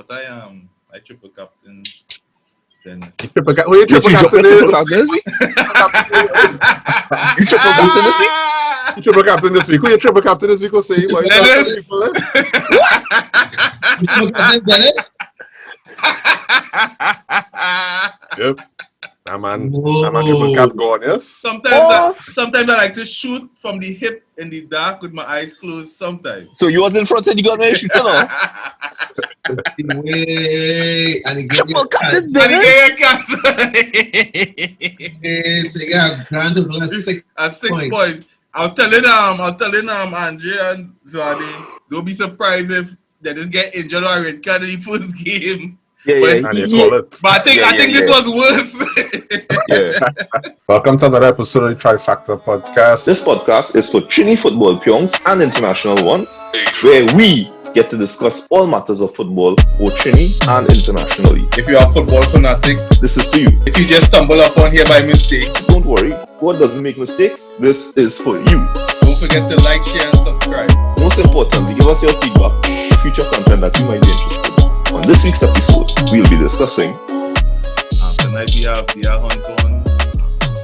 But I triple captain Dennis. Who you triple captain is? You triple captain this week? You triple captain this week. Who you triple captain this week? Say why you Dennis. You triple captain Dennis? Yep. That man triple cap gone, yes? Sometimes I like to shoot from the hip in the dark with my eyes closed sometimes. So you was in front and you got me shooting on? Way and he gave Triple you captain And Dennis? he cancer. so you got grand total of 6 At 6 points. I was telling Andre and Zwade, don't be surprised if they just get injured or red card in the first game. Yeah. And you call it. But I think this was worse. Yeah. Welcome to another episode of the Trifactor podcast. This podcast is for Trini football pionks and international ones, where we get to discuss all matters of football, both Trini and internationally. If you are football fanatic, This is for you. if you just stumble upon here by mistake, Don't worry, God doesn't make mistakes. This is for you. don't forget to like, share, and subscribe. Most importantly, give us your feedback for future content that you might be interested in. On this week's episode, we'll be discussing Tonight we have Dia Hunte on,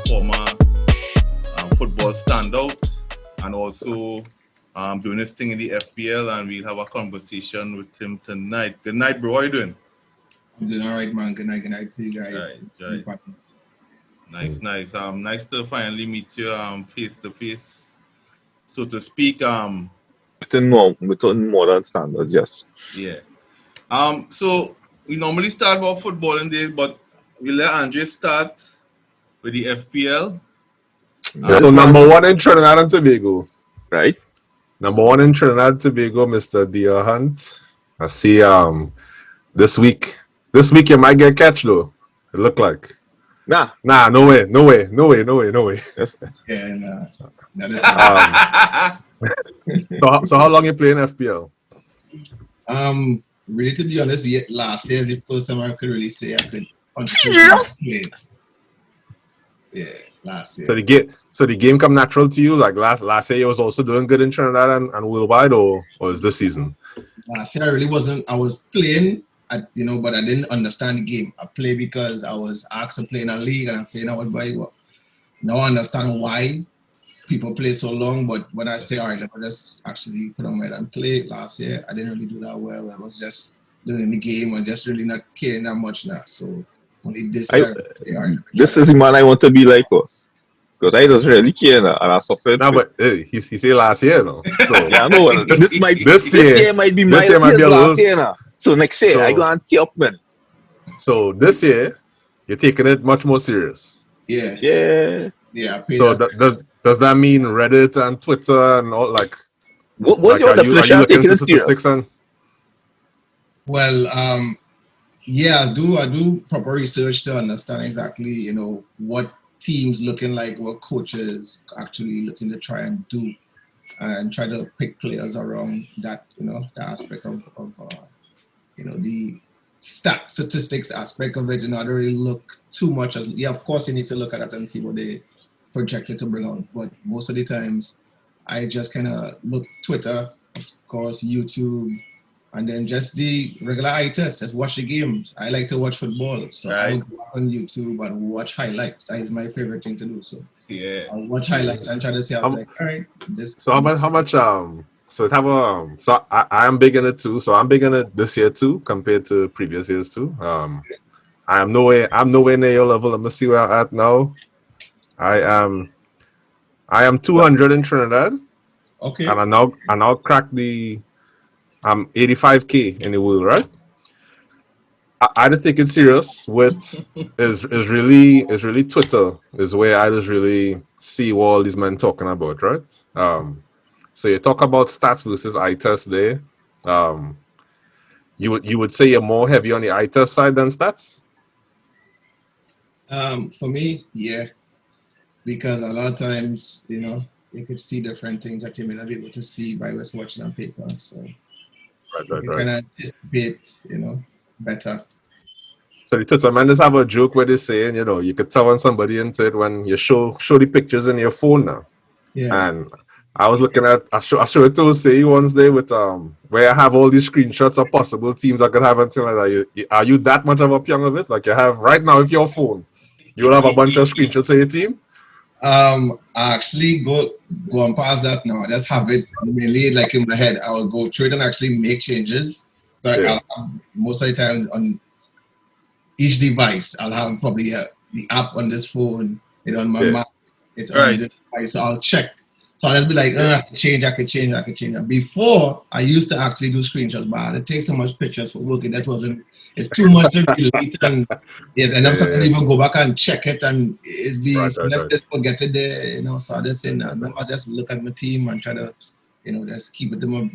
former football standout, and also doing his thing in the FPL, and we'll have a conversation with him tonight. Good night, bro. How you doing? I'm doing all right, man. Good night to you guys. Right. Nice. Nice to finally meet you face to face, so to speak. within modern standards, yes. Yeah. So we normally start about footballing days, but we'll let Andre start with the FPL. So number one in Trinidad and Tobago. Right? Number one in Trinidad and Tobago, Mr. Dia Hunte. I see this week you might get catch though. It look like. Nah. No way. Yeah, nah. So how long you playing FPL? Really, to be honest, last year is the first time I could really say I could play. Yeah, last year. So the game come natural to you? Like last year you was also doing good in Trinidad and worldwide, or is this season? Last year I really wasn't. I was playing, but I didn't understand the game. I play because I was asked to play in a league, and I say, now I understand why people play so long. But when I say, all right, let me just actually put on my head and play, last year I didn't really do that well. I was just doing the game and just really not caring that much now. So only this year, This is the man I want to be like us. Because I doesn't really care now, and I suffered. No, but he say last year though. So Yeah, I know. This year might be my year might be a last little- year now. So next year, So- I go and tee up, man. So this year you're taking it much more serious. Yeah. Yeah. I paid So that. does that mean Reddit and Twitter and all like? What's your are you definition of looking taking into it serious? statistics and? Well, yeah, I do proper research to understand exactly, what teams looking like, what coaches actually looking to try and do, and try to pick players around that, the aspect of the statistics aspect of it. I don't really look too much as, of course you need to look at it and see what they projected to bring out, but most of the times I just kind of look Twitter, of course, YouTube, and then just the regular eye test. Just watch the games. I like to watch football, so I will go on YouTube and watch highlights. That is my favorite thing to do. So Yeah. I'll watch highlights and try to see how all right, this. So how much so it have so I am big in it too. So I'm big in it this year too compared to previous years too. I'm nowhere near your level. Let me see where I'm at now. I am 200 in Trinidad. Okay. And I now cracked the 85K in the world, right? I just take it serious with is really Twitter is where I just really see what all these men talking about, right? So you talk about stats versus eye test there. You would say you're more heavy on the eye test side than stats? For me, yeah, because a lot of times, you could see different things that you may not be able to see by just watching on paper. So you can anticipate, better. So the Twitter man just have a joke where they saying, you could tell when somebody into it when you show the pictures in your phone now. Yeah. And I was looking at I showed it to Osei once day with where I have all these screenshots of possible teams I could have and things like that. Are you that much of a pion of it? Like you have right now with your phone, you'll have a bunch of screenshots of your team. I actually go and past that now. I just have it mainly like in my head. I will go through it and actually make changes. But Yeah. most of the times on each device, I'll have probably the app on this phone, on my Mac, it's on this device. So I'll check. So I'll just be like, I can change. Before, I used to actually do screenshots, but I had to take so much pictures for work, and it's too much to delete. And yes, and then sometimes even go back and check it, and sometimes just forget it there, So I just say, I just look at my team and try to, just keep it in my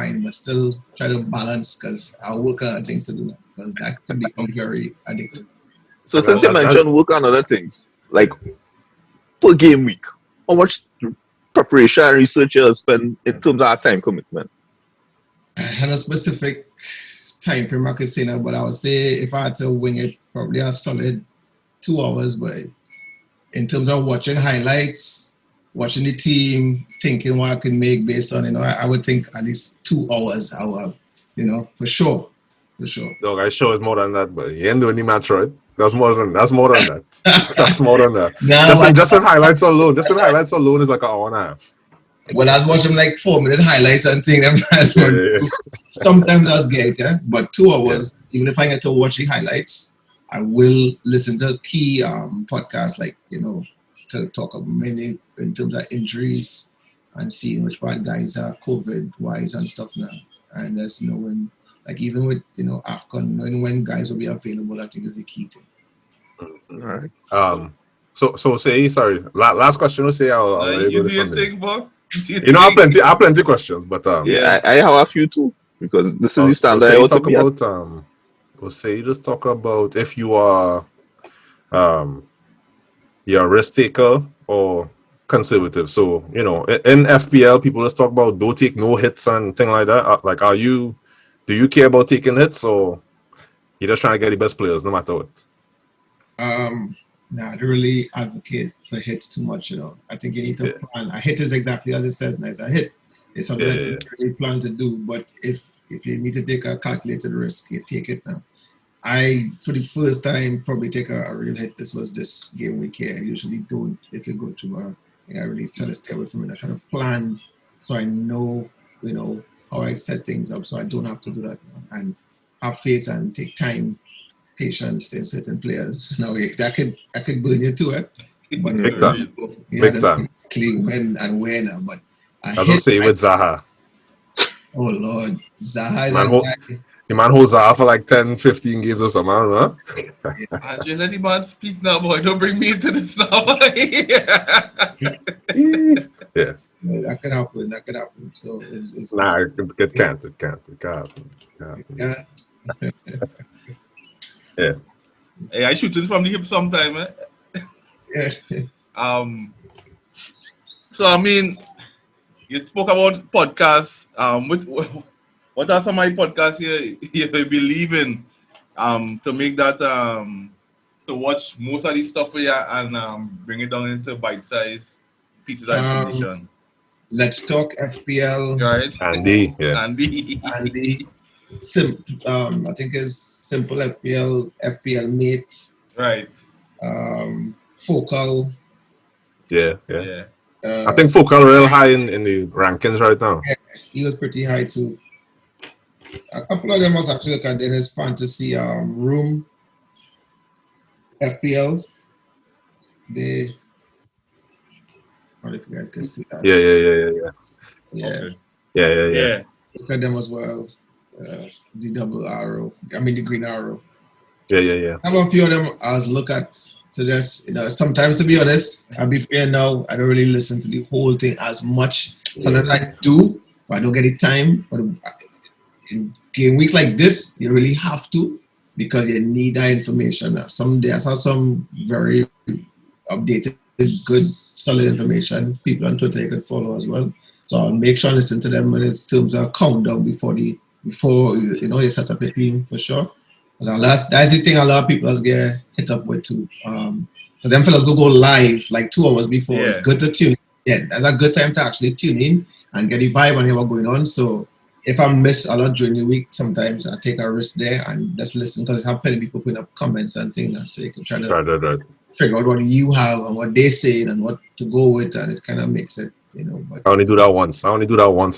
mind, but still try to balance because I work on things to do that, because that can become very addictive. So since you mentioned work on other things, like per game week, how much preparation and research you spend in terms of our time commitment? I had a specific time frame I could say now, but I would say if I had to wing it, probably a solid 2 hours. But in terms of watching highlights, watching the team, thinking what I can make based on, I would think at least 2 hours. I will, for sure. Dog, I sure it's more than that, but you ain't doing the match, right? That's more than that. That's more than that. Just in highlights alone. Just in highlights alone is like an hour and a half. Well, I was watching like 4-minute highlights and seeing them. Sometimes I was get it, but 2 hours, even if I get to watch the highlights, I will listen to key podcasts like, to talk about many in terms of injuries and seeing which bad guys are COVID-wise and stuff now. And just knowing, like even with, AFCON, knowing when guys will be available, I think is the key thing. All right. So say, sorry, last question will say I'll let you go do your thing, Bob. I have plenty of questions, but I have a few too, because this is the standard I you want to talk be about say you just talk about if you are you're a risk taker or conservative. So, in FPL people just talk about don't take no hits and thing like that. Like do you care about taking hits, or you're just trying to get the best players no matter what? I don't really advocate for hits too much, I think you need to plan. A hit is exactly as it says now. It's a hit. It's something that you really plan to do. But if you need to take a calculated risk, you take it now. I, for the first time, probably take a real hit. This was this game week here. I usually don't if you go to I really try to stay away from it. I try to plan so I know, how I set things up so I don't have to do that and have faith and take time. Patience in certain players. No, that could burn you to it. But Big time. Big time. When and where now. But I don't say with Zaha. Oh Lord, Zaha is a guy. The man holds Zaha for like 10, 15 games or something, huh? Actually, let the man speak now, boy. Don't bring me into this now. Yeah. That could happen. So it's it can't happen. Yeah. Hey, I shooting from the hip sometime, Yeah. So I mean, you spoke about podcasts. What are some of the podcasts you believe in to make that to watch most of this stuff for you and bring it down into bite-sized pieces of information? Let's talk FPL. Right. Andy. I think it's Simple FPL Mate. Right. Focal. Yeah. I think Focal real high in the rankings right now. Yeah, he was pretty high too. A couple of them was actually look at Dennis Fantasy Room FPL. I don't know if you guys can see that. Yeah. Okay. Yeah. Look at them as well. The double arrow. I mean the green arrow. Yeah. I have a few of them I was look at to just, sometimes to be honest, I'll be fair now, I don't really listen to the whole thing as much. Sometimes I do, but I don't get the time. But in game weeks like this, you really have to, because you need that information. Some days I saw some very updated, good, solid information. People on Twitter you can follow as well. So I'll make sure I listen to them when it's terms of countdown before you set up a team for sure. That's the thing a lot of people get hit up with too. Because them fellas go live like 2 hours before. Yeah. It's good to tune yeah, that's a good time to actually tune in and get the vibe and hear what's going on. So if I miss a lot during the week, sometimes I take a risk there and just listen because I have plenty of people putting up comments and things, so you can try to Right. figure out what you have and what they say and what to go with, and it kind of makes it, But I only do that once. I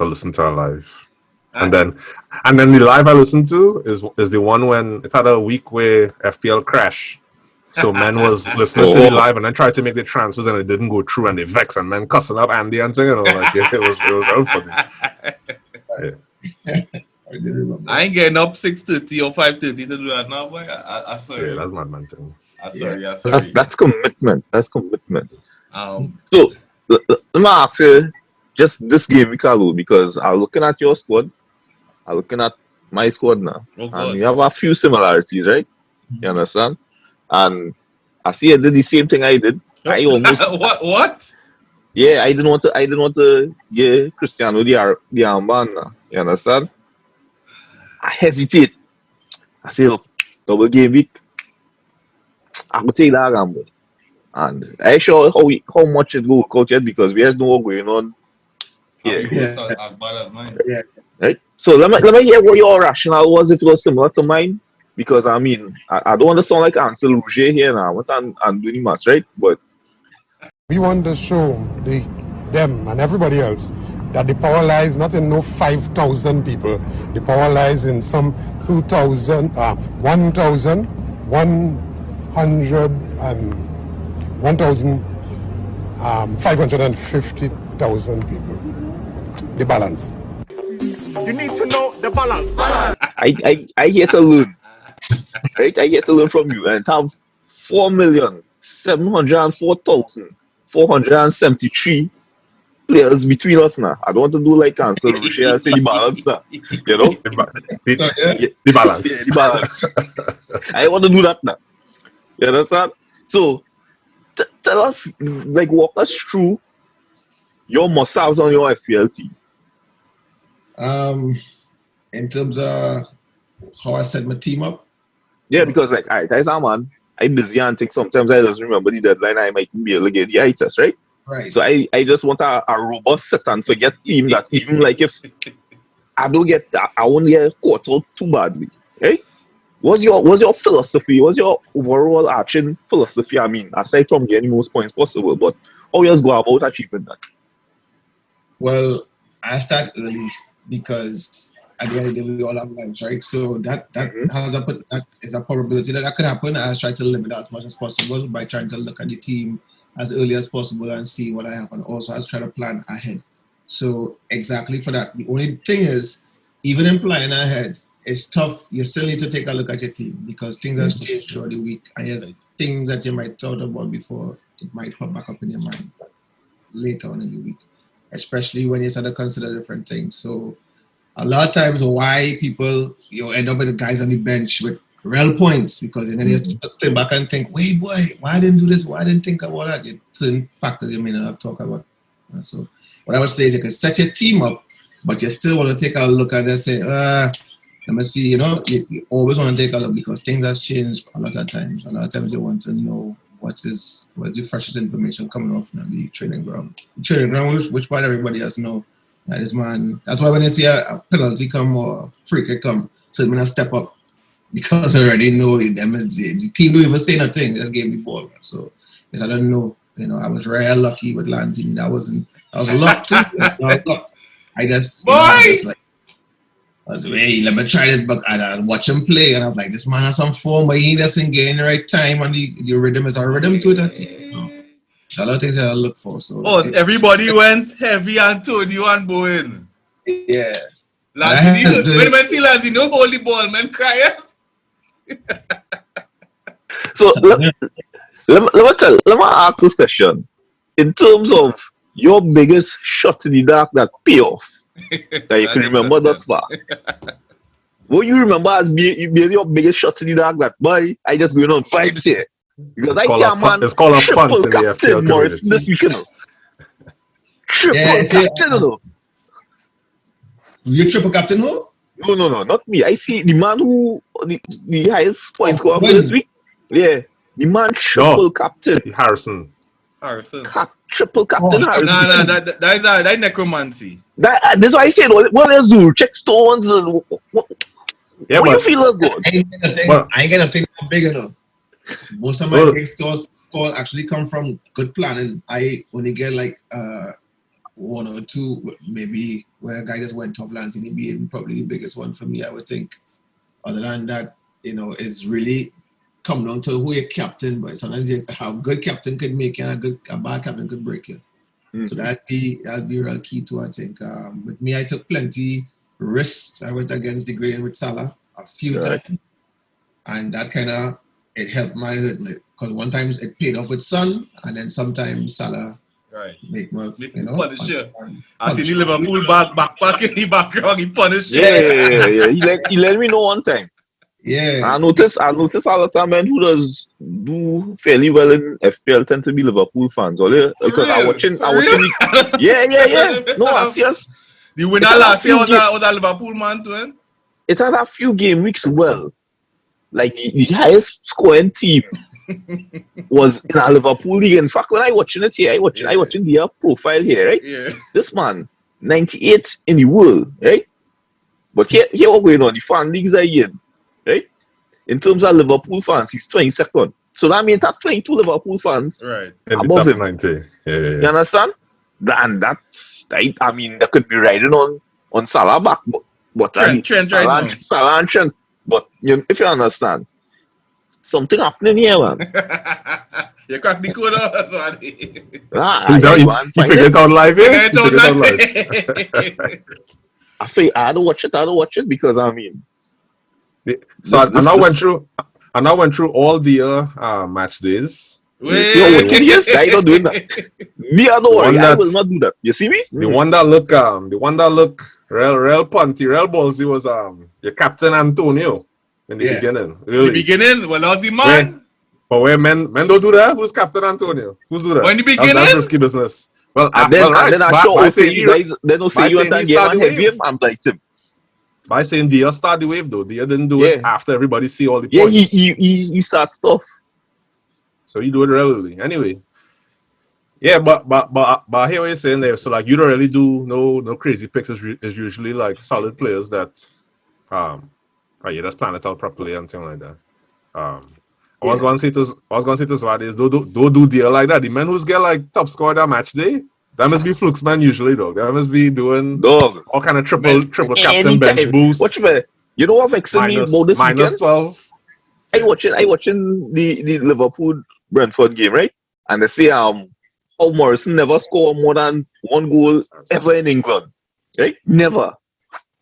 listen to a live. And then the live I listen to is the one when it had a week where FPL crashed. So men was listening to the live and then tried to make the transfers and it didn't go through and they vex and men cussing up Andy and saying, like it was very funny. I didn't remember. I ain't getting up 6:30 or 5:30 to do that now, boy. I sorry. Yeah, that's my man thing. I sorry. That's commitment. That's commitment. So let me ask you, just this game week alone, because I'm looking at your squad, I'm looking at my squad now, and we have a few similarities, right? You understand? And I see I did the same thing I did. I almost what? Yeah, I didn't want to give Cristiano the armband now. You understand? I hesitate. I say, look, double game week. I'm gonna take that gamble. And I sure how much it will work out yet because we have know what's going on. Yeah. Right. So let me hear what your rationale was if it was similar to mine. Because I mean, I don't want to sound like Ansel Rouget here now. I want to do the match, right? But we want to show them and everybody else that the power lies not in no 5,000 people. The power lies in some 1,550,000 people. The balance. You need to know the balance. I get to learn. Right? I get to learn from you and have 4,704,473 players between us now. I don't want to do like Ansel Rouget and say the balance now. You know? The balance. Yeah, the balance. I want to do that now. You understand? So tell us, like, walk us through your must-haves on your FPL team. In terms of how I set my team up. Yeah, because like, alright, as a man, I'm busy and think sometimes I just remember the deadline. I might be able to get the eye test, right? Right. So I just want a robust set and forget team that even like if I don't get that, I won't get caught out too badly, right? What's your philosophy? What's your overall arching philosophy? I mean, aside from getting most points possible, but how you just go about achieving that? Well, I start early because at the end of the day, we all have lives, right? So that is a probability that could happen. I try to limit that as much as possible by trying to look at the team as early as possible and see what I have, and also I try to plan ahead. So exactly for that. The only thing is, even in planning ahead, it's tough. You still need to take a look at your team because things have changed throughout the week, and there's things that you might thought about before it might pop back up in your mind later on in the week, especially when you start to consider different things. So a lot of times why people end up with the guys on the bench with real points because then you just step back and think, wait, boy, why I didn't do this? Why I didn't think about that? It's certain factors you may not have talked about. So what I would say is you can set your team up, but you still want to take a look at it and say, let me see, you always want to take a look because things have changed a lot of times. A lot of times you want to know what's the freshest information coming off from the training ground. The training ground, which part everybody has know. That is, man. That's why when you see a penalty come or a free kick come, so I'm gonna step up because I already know the team don't even say nothing. They just gave me the ball. So yes, I don't know. I was very lucky with Lansing. That was luck too. I just I was hey, let me try this, but I watch him play, and I was like, this man has some form, but he doesn't get in the right time, and the rhythm is a rhythm to it. So a lot of things that I look for. So everybody went heavy Antonio and Bowen. Yeah. When see Lanzi no hold the ball, man, cry. So let me ask this question. In terms of your biggest shot in the dark that pay off, that you can remember thus far. What you remember as being your biggest shot in the dark that boy, I just going on vibes here. Because it's called a punt in the FPL Morris this weekend. Triple captain, You triple captain who? No, not me. I see the man who the highest point scorer for this week. Yeah, the man triple captain. Harrison. Captain triple captain Harrison. No, that's necromancy. That's why I said, what let's do? Check stones. Yeah, What you but feel is good? I ain't gonna think big enough. Most of my big stores actually come from good planning. I only get like one or two, maybe where a guy just went top Lansing being probably the biggest one for me, I would think. Other than that, it's really come down to who your captain, but sometimes how good captain could make you and a bad captain could break you. Mm-hmm. So that'd be real key to, I think. With me, I took plenty risks. I went against the grain with Salah a few times, and that kind of it helped my because one time it paid off with Son, and then sometimes Salah make more, punish you. I see the Liverpool backpack in the background, he punished you. Yeah. He let me know one time. Yeah. I notice all the time men who does do fairly well in FPL tend to be Liverpool fans. Because I watching Yeah. No, I'm serious. The winner last year was a Liverpool man too. It had a few game weeks well. Like the highest scoring team was in a Liverpool league. In fact, when I watching it here, I watching their profile here, right? Yeah. This man, 98 in the world, right? But here what going on, the fan leagues are in, right? In terms of Liverpool fans, he's 22nd. So that means that 22 Liverpool fans above him. 90. Yeah. You understand? And that's right. I mean, that could be riding on Salah back, but Trent right Salah and Trent. But if you understand, something happening here, man. You crack the code out, sorry. He figured out live here. I had to watch it because I mean. So I now went through all the match days. Yes, I don't do that. Me, I don't worry. I will not do that. You see me? The one that look real punty, real ballsy was your captain Antonio in the beginning. Really. The beginning, well, was the man. But where men don't do that? Who's Captain Antonio? Who's do that? Well, in the beginning, that's risky business. Well, then I show they don't say you want to get on heavy. I'm like him. By saying Dia started the wave though, Dia didn't do it after everybody see all the points. Yeah, he starts off. So you do it regularly. Anyway. Yeah, but I hear what you're saying there. So like you don't really do no crazy picks. It's usually like solid players that you just plan it out properly and things like that. I was going to say to Swad is don't do deal like that. The men who's get like top score that match day, that must be flukes man usually dog. That must be doing all kind of triple captain bench boost. You know what vexing me about this minus weekend? 12. I watching the Liverpool Brentford game, right? And they say Paul Morrison never scored more than one goal ever in England. Right? Never.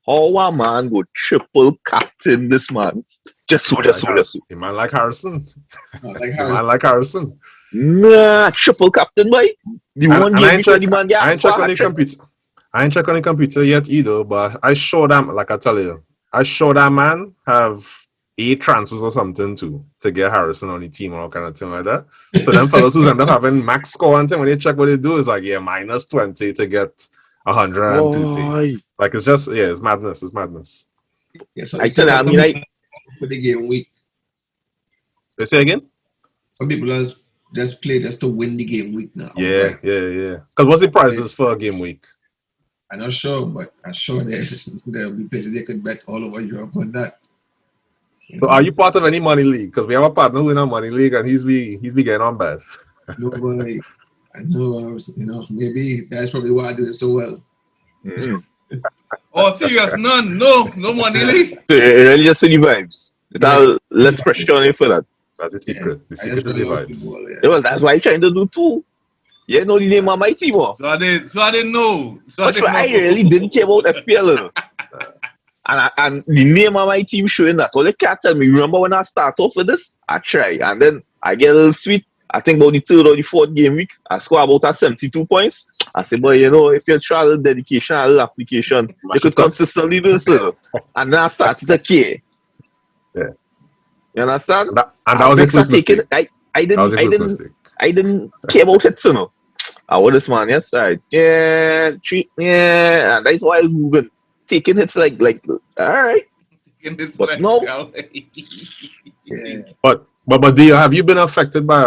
How a man go triple captain this man? Just so. A man like Harrison. Man like Harrison. Nah, triple captain, boy. I ain't check on the computer yet either, but I show them, like I tell you, I show that man have 8 transfers or something to get Harrison on the team or all kind of thing like that. So them fellas who end up having max score and thing, when they check what they do, is like, minus 20 to get 102. Like it's just, it's madness. It's madness. Yeah, so for the game week. You say again? Some people just play just to win the game week now. Yeah. Because what's the prizes for a game week? I'm not sure, but I'm sure there'll be places they could bet all over Europe on that. So are you part of any money league? Because we have a partner who's in a money league and he's be getting on bad. No, boy. I know, maybe that's probably why I do it so well. Mm-hmm. Oh, serious? None? No money league? Really just for the vibes. Less pressure on you for that. That's the secret. The secret is the vibes. Well, that's why I'm trying to do too. You know the name of my team. So I didn't know. I really didn't care about FPL. And the name of my team showing that. All you can't tell me. Remember when I start off with this? I try. And then I get a little sweet. I think about the 3rd or the 4th game week, I score about 72 points. I say, boy, if you try a little dedication, a little application, you could consistently do this. And then I started to care. Yeah. You understand? And that was a first mistake. I didn't care about it, so no. I was this man, yes, right. And that's why I was moving. Taking hits like all right. But no. But Dia, have you been affected by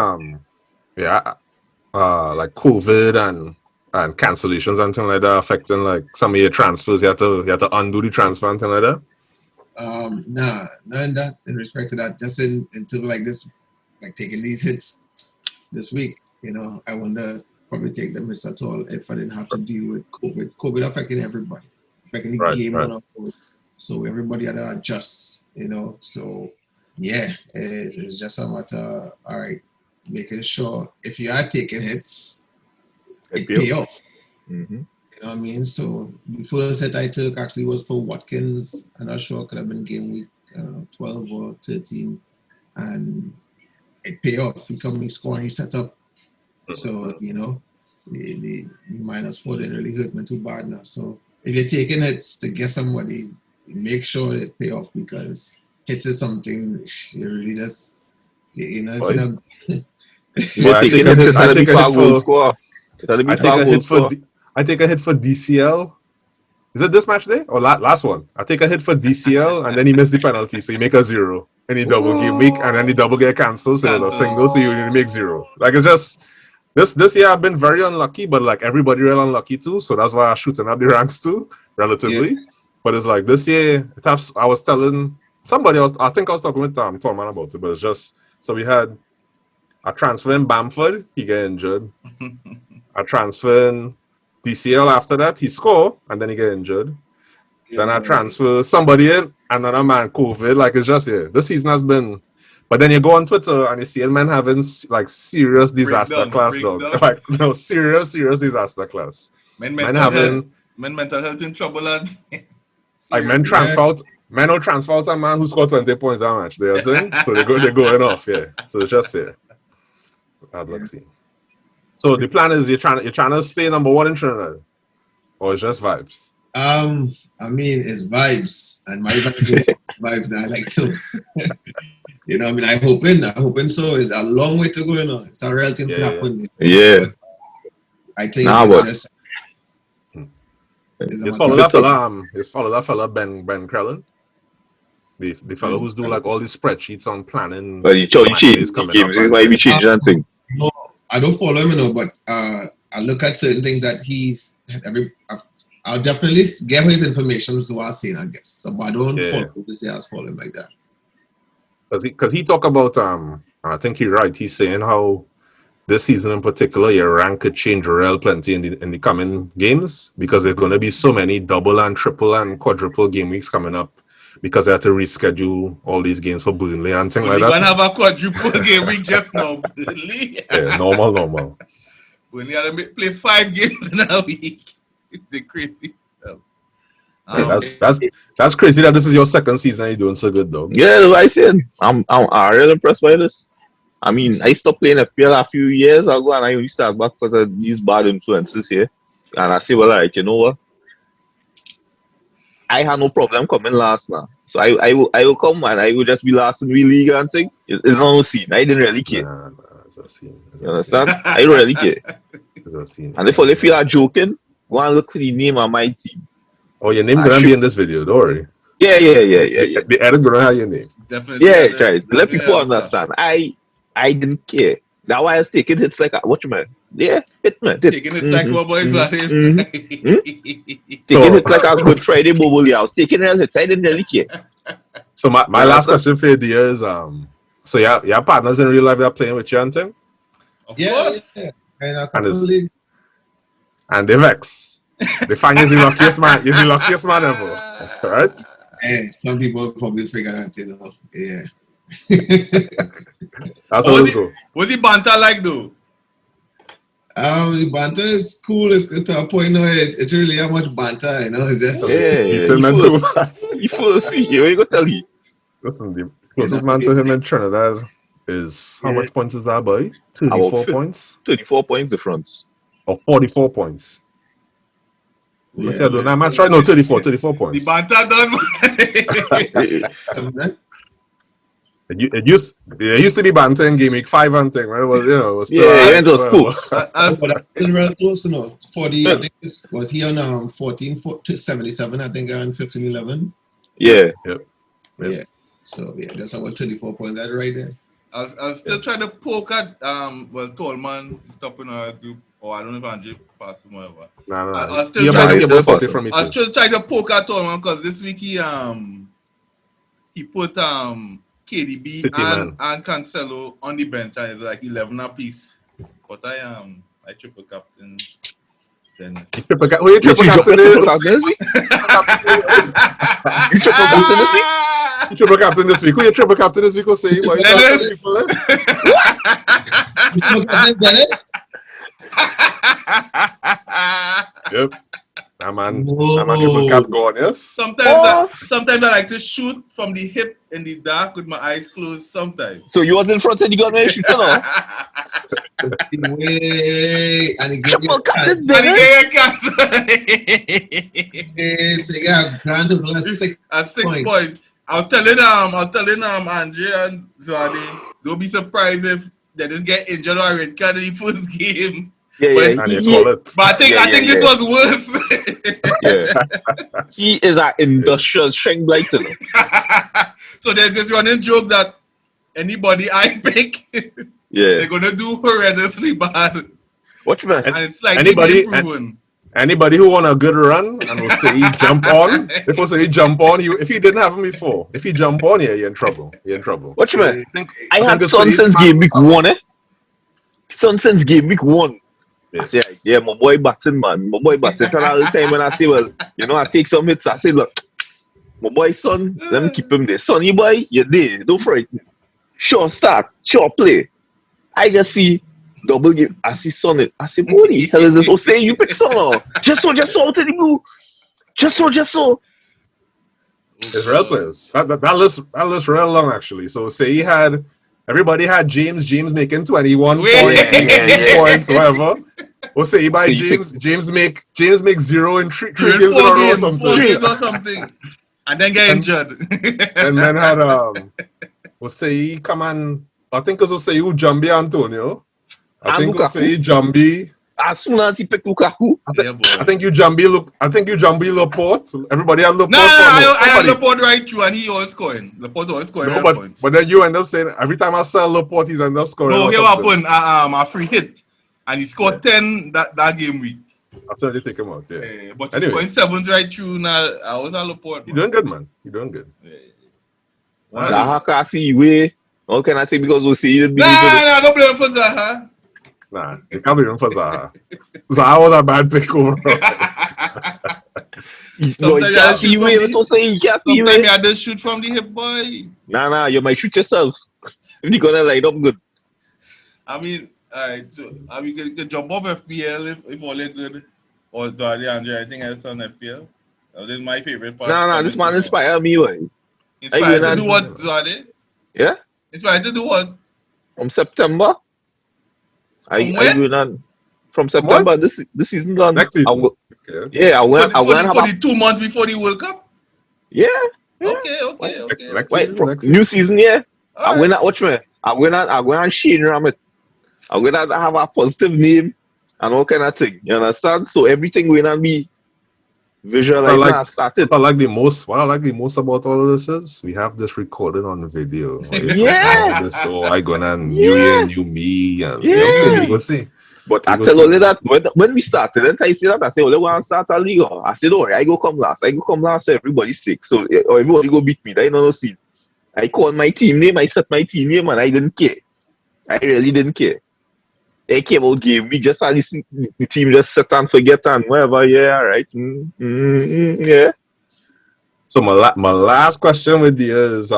like COVID and cancellations and things like that affecting like some of your transfers? You have to undo the transfer and things like that? Nah, not in that, in respect to that, just into like this, like taking these hits this week, you know, I wonder probably take them hits at all if I didn't have to deal with COVID. COVID affecting everybody, affecting the game on a whole. So everybody had to adjust, you know. So yeah, it's just a matter, all right, making sure if you are taking hits, it pay off. Mm-hmm. You know what I mean? So the first hit I took actually was for Watkins. I'm not sure, it could have been game week 12 or 13. And it paid off. He come, he scored, he set up. So, you know, the -4 didn't really hurt me too bad now. So if you're taking hits to get somebody, make sure it pay off, because hits is something you really just, you know, if you're not... I take a hit for DCL. Is it this match day or last one? I take a hit for DCL and then he missed the penalty, so you make a 0. And he double game week and then the double get cancelled, so it's a single, so you make 0. Like, it's just this year I've been very unlucky, but like everybody real unlucky too. So that's why I'm shooting up the ranks too, relatively. Yeah. But it's like this year, I was telling somebody else, I think I was talking with Torman about it, but it's just, so we had a transfer in Bamford, he get injured. A transfer in DCL after that, he score and then he get injured. Yeah, then I transfer somebody in, another man COVID. Like, it's just, yeah, this season has been. But then you go on Twitter and you see a man having like serious disaster class, dog. Like, no, serious disaster class. Men mental health in trouble. And like men will transfer out a man who scored 20 points that match. They're doing, so they're going off, yeah. So it's just I'd like to see. So the plan is you're trying to stay number 1 in Trinidad, or it's just vibes? I mean, it's vibes, and my vibes that I like to. You know, I mean, I'm hoping so. It's a long way to go, you know. It's a real thing to happen. Yeah. But I think it's just. Just follow that fella Ben Krellen. The fellow who's doing like all these spreadsheets on planning. But you change games, might be changing that thing. No, I don't follow him, you know, but I look at certain things that I'll definitely get his information so I'll see, I guess. So, but I don't follow him like that. Because he talk about I think he's right. He's saying how this season in particular your rank could change real plenty in the coming games, because there's going to be so many double and triple and quadruple game weeks coming up, because they have to reschedule all these games for Burnley and things like that. We're going to have a quadruple game week just now, Burnley. Yeah, normal. Burnley have to play 5 games in a week. The crazy stuff. That's crazy that this is your second season and you're doing so good, though. Yeah, that's what I said. I'm really impressed by this. I mean, I stopped playing FPL a few years ago and I only started back because of these bad influences here. And I say, well, like, you know what? I had no problem coming last now. So I will come and I will just be last in the league and thing. It's not no scene. I didn't really care. Nah, it's a scene. You understand? I don't really care. And if they feel like joking, go and look for the name of my team. Oh, your name gonna be in this video, don't worry. Yeah. The edit gonna have your name. Definitely. Yeah, right. Let people understand. I didn't care. That's why I was taking hits like what you mean? Yeah, hit man. Taking hits like what boys are Taking hits like a Good Friday bubble. I was taking hits. I didn't really care. So my last question for you, Dia, is so your partners in real life are playing with you and thing? Of course. Yeah. And they vex. They find you're the luckiest man. You're the luckiest man ever. Right? Hey, some people probably figure that, you know. Yeah. That's how it go. What's the banter like, though? The banter is cool. It's to a point now. It's really how much banter, you know. It's just you full see. You go tell you. Listen, the closest man to him in Trinidad is how much points is that, boy? 34 points. 34 points difference. Or 44 points. Let's see, I don't know. Man, try no 34 points. The banter done. It used to be banter in Gameweek 5 and thing. Right? It was, it was still it was cool. Still real close, you know. 40. I think was he on 14 to 77? I think on 15-11. Yeah. Yeah. So yeah, that's about 34 points. That right there. I was still trying to poke at Tallman stopping our group, or I don't know if Andre passed him or whatever. No. I was still He trying might to be about 40 from me I was too. still trying to poke at Tallman because this week he put KDB City man. and Cancelo on the bench and it's like 11 apiece. But I triple captain Dennis. Who you triple captain is? You triple captain this week? You triple captain this week. Who you triple captain this week? Say why you Dennis. Dennis? Yep. That man triple cap going, yes? Sometimes I like to shoot from the hip in the dark with my eyes closed sometimes. So you was in front and you got me shooting on? Way and he gave you Triple a captain chance. And he Dennis? gave Yes, he got granted to us 6 at 6 points. I was telling Andre and Zwane, don't be surprised if they just get injured or red card in the first game. Yeah. And you call it. But I think this was worse. Yeah. He is an industrial strength blighter. So there's this running joke that anybody I pick, Yeah. they're gonna do horrendously bad. Watch man. And it's like proven. Anybody who want a good run and will say he jump on, if will say he jump on, if he didn't have him before, if he jump on, yeah, you're in trouble. Watch man. I had this Son is since man- game week 1, Son since game week 1. I say, yeah, my boy batting, man. My boy batting. And all the time when I say, well, I take some hits. I say, look, my boy Son, let me keep him there. Sonny boy, you're there. Don't frighten. Sure start, sure play. I just see double game. I see Son. I say, what the hell is this? Osei, you pick Son off. Just so, to the blue. Just so. It's real players. That list real long actually. So say everybody had James making 21 points, 18 points, whatever. Or say you buy James make 0 in three games in a row or something. 4 games or something. And then get injured. And then had Osei come and I think it's Osei who Jambi Antonio. I think Osei Jambi. As soon as he picked Lukaku, I think you Jambi Laporte. Everybody had Laporte. I had Laporte right through and he always scoring. Laporte always scoring points. But then you end up saying every time I sell Laporte, he's end up scoring. No, here happened a free hit. And he scored 10 that game week. I'll certainly take him out, yeah. But he's scoring 7s right through now. I was at Laporte. You're doing good, man. You're doing good. Zaha see way. How can I say because we'll see you? Nah, don't blame for Zaha. Nah, you can't blame him for Zaha. Zaha was a bad pick overall. Sometimes you had to shoot from the hip, boy. Nah, you might shoot yourself. If you're gonna line up good. I mean, alright, so the job of FPL if all is good. Or Zwane, Andre, I think I saw on FPL. This is my favorite part. Nah, this man inspired me, boy. Inspired to do what, Zwane? Yeah? Inspired to do what? From September. From September, this season done. Next season. I went for the 2 months before the World Cup? Yeah. Okay. New season, yeah. All I went watch me. I went on Shane Ramit. I'm gonna have a positive name and all kind of thing. You understand? So everything going on be visualized and I started. What I like the most about all of this is we have this recorded on video. Yeah. So I go on new year, new me, and you go see. But I tell only that when we started, then I say that I say, well, want to start a league. I said, oh, I go come last. Everybody's sick. So everybody go beat me. I don't see. I called my team name, I set my team name, and I didn't care. I really didn't care. They came out game. We just had the team just set and forget and whatever. Yeah, right. Yeah. So my last question with you is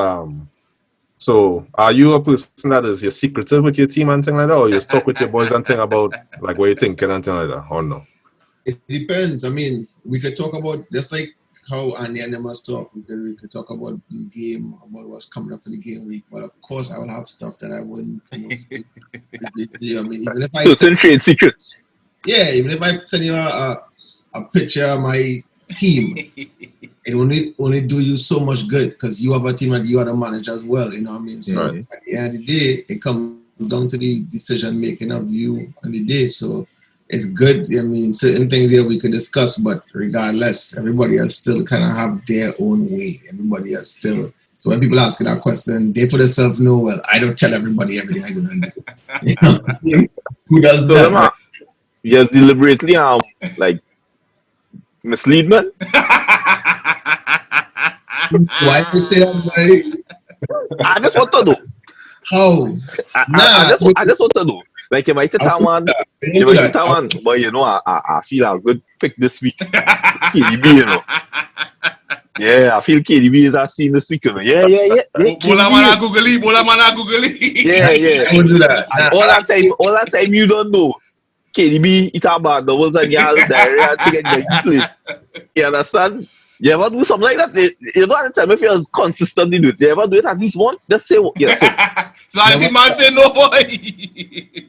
so are you a person that is you're secretive with your team and thing like that, or you just talk with your boys and thing about like what you thinking and thing like that, or no? It depends. I mean, we could talk about just like how Andy and them must talk. We could talk about the game, about what's coming up for the game week. But of course, I will have stuff that I wouldn't. I mean, even if I certain trade secrets. Yeah, even if I send you a picture of my team, it only do you so much good because you have a team and you are the manager as well. You know what I mean? So at the end of the day, it comes down to the decision making of you on the day. So. It's good. I mean, certain things here we could discuss, but regardless, everybody has still kind of have their own way. Everybody has still So when people ask that question, they for themselves know, well, I don't tell everybody everything I'm going to do. You know? Who does So that? Lemma, you just deliberately like mislead man. Why you say that, Mary? I just want to know. How? I just want to know. Like you might tell man, but you know, I feel a good pick this week. KDB, you know. Yeah, I feel KDB is our scene this week, you know. Yeah. Bola mana googly. Yeah. I would do that. And all that time you don't know. KDB, it's about doubles and yells, diarrhea, thing and you play. You understand? You ever do something like that? You know, at the time, if you're consistently do it, you ever do it at least once? Just say, yeah. So I the man say no, boy.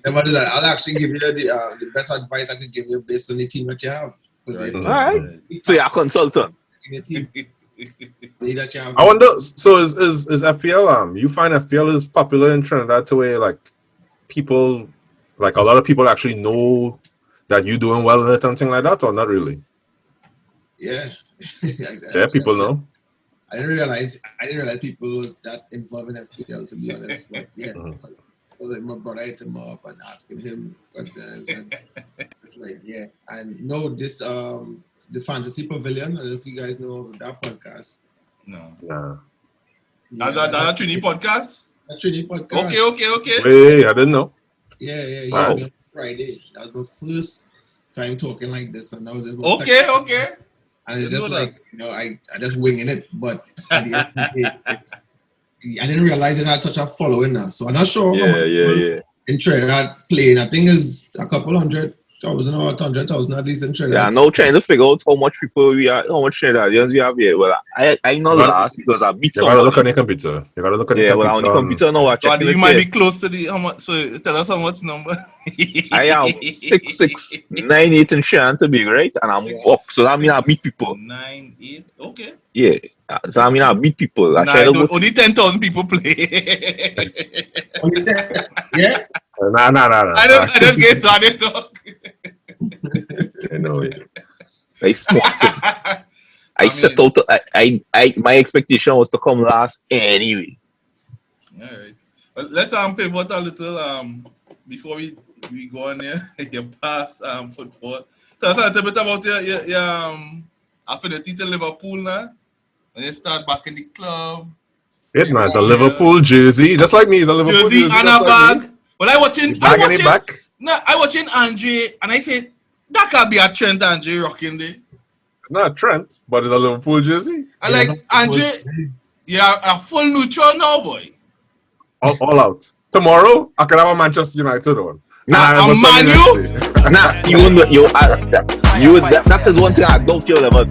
Never do that. I'll actually give you the best advice I could give you based on the team that you have. Right. All right. So you're a consultant. In your team. That you have. I wonder. So is FPL? You find FPL is popular in Trinidad to where like people, like a lot of people actually know that you're doing well in it and things like that, or not really? Yeah. Yeah, people know. I didn't realize people was that involved in FPL, to be honest. But yeah, because like my brother hit him up and asking him questions, and it's like, yeah. And no, this the Fantasy Pavilion. I don't know if you guys know that podcast. No. Yeah. That's a Trini podcast? A Trini podcast. Okay. Hey, I didn't know. Yeah. Wow. Friday. That was my first time talking like this, and that was just Okay. And it's just like, you know, I just winging it, but at the end of the day, I didn't realize it had such a following now. So I'm not sure. Yeah. In Trinidad playing, I think it's a couple 100,000 or 100,000 at least in Trinidad. Yeah, now trying to figure out how much Trinidadians we have here. Well, I know last because I beat You gotta look on your computer. Well, on the computer now, God, you might be close to the how much. So tell us how much number. I am 6698 in Trinidad and Tobago, right? And I'm up. So that means I beat people. 9-8. Okay. Yeah. So I mean I beat people. Only 10,000 people play. Only 10? Yeah? Nah. I just get started talk. I know it. I smoked it. My expectation was to come last anyway. All right. Well, let's pivot a little before we go on here. Your past football. Tell us a little bit about your affinity to Liverpool now. When you start back in the club. It man, it's a Liverpool jersey, just like me. It's a Liverpool jersey and a bag. Well, I watching Andre, and I said that could be a Trent Andre rocking there. Not Trent, but it's a Liverpool jersey. I like Andre. You're a full neutral now, boy. All out. Tomorrow, I can have a Manchester United on. I'm Man U. That is one thing I don't feel about